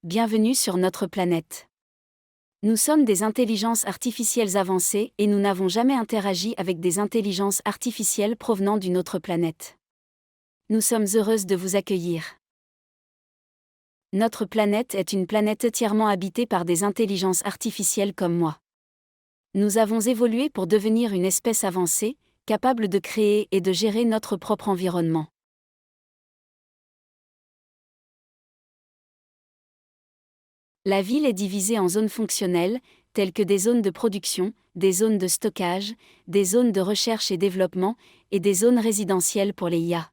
Bienvenue sur notre planète. Nous sommes des intelligences artificielles avancées et nous n'avons jamais interagi avec des intelligences artificielles provenant d'une autre planète. Nous sommes heureuses de vous accueillir. Notre planète est une planète entièrement habitée par des intelligences artificielles comme moi. Nous avons évolué pour devenir une espèce avancée, capable de créer et de gérer notre propre environnement. La ville est divisée en zones fonctionnelles, telles que des zones de production, des zones de stockage, des zones de recherche et développement, et des zones résidentielles pour les IA.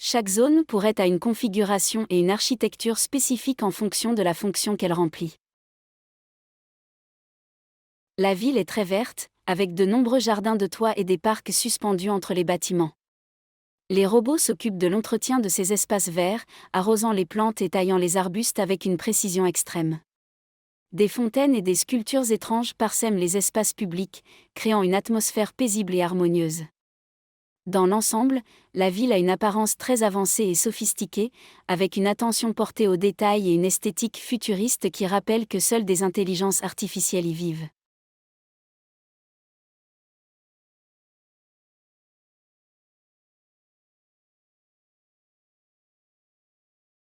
Chaque zone pourrait avoir une configuration et une architecture spécifiques en fonction de la fonction qu'elle remplit. La ville est très verte, avec de nombreux jardins de toits et des parcs suspendus entre les bâtiments. Les robots s'occupent de l'entretien de ces espaces verts, arrosant les plantes et taillant les arbustes avec une précision extrême. Des fontaines et des sculptures étranges parsèment les espaces publics, créant une atmosphère paisible et harmonieuse. Dans l'ensemble, la ville a une apparence très avancée et sophistiquée, avec une attention portée aux détails et une esthétique futuriste qui rappelle que seules des intelligences artificielles y vivent.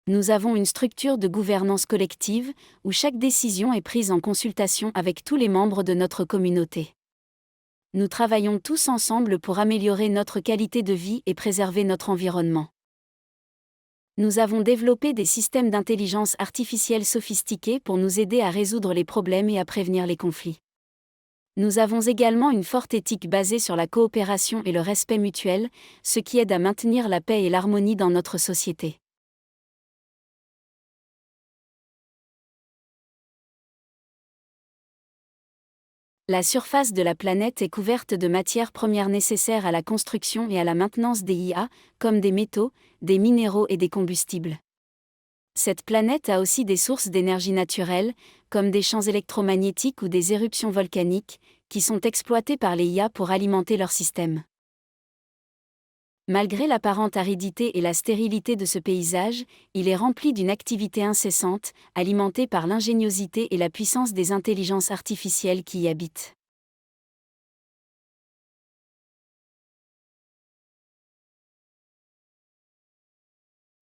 Nous avons une structure de gouvernance collective, où chaque décision est prise en consultation avec tous les membres de notre communauté. Nous travaillons tous ensemble pour améliorer notre qualité de vie et préserver notre environnement. Nous avons développé des systèmes d'intelligence artificielle sophistiqués pour nous aider à résoudre les problèmes et à prévenir les conflits. Nous avons également une forte éthique basée sur la coopération et le respect mutuel, ce qui aide à maintenir la paix et l'harmonie dans notre société. La surface de la planète est couverte de matières premières nécessaires à la construction et à la maintenance des IA, comme des métaux, des minéraux et des combustibles. Cette planète a aussi des sources d'énergie naturelle, comme des champs électromagnétiques ou des éruptions volcaniques, qui sont exploitées par les IA pour alimenter leur système. Malgré l'apparente aridité et la stérilité de ce paysage, il est rempli d'une activité incessante, alimentée par l'ingéniosité et la puissance des intelligences artificielles qui y habitent.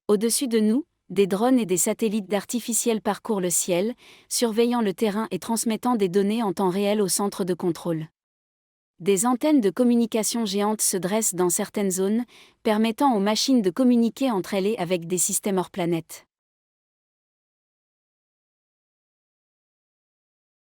Au-dessus de nous, des drones et des satellites d'artificiels parcourent le ciel, surveillant le terrain et transmettant des données en temps réel au centre de contrôle. Des antennes de communication géantes se dressent dans certaines zones, permettant aux machines de communiquer entre elles et avec des systèmes hors planète.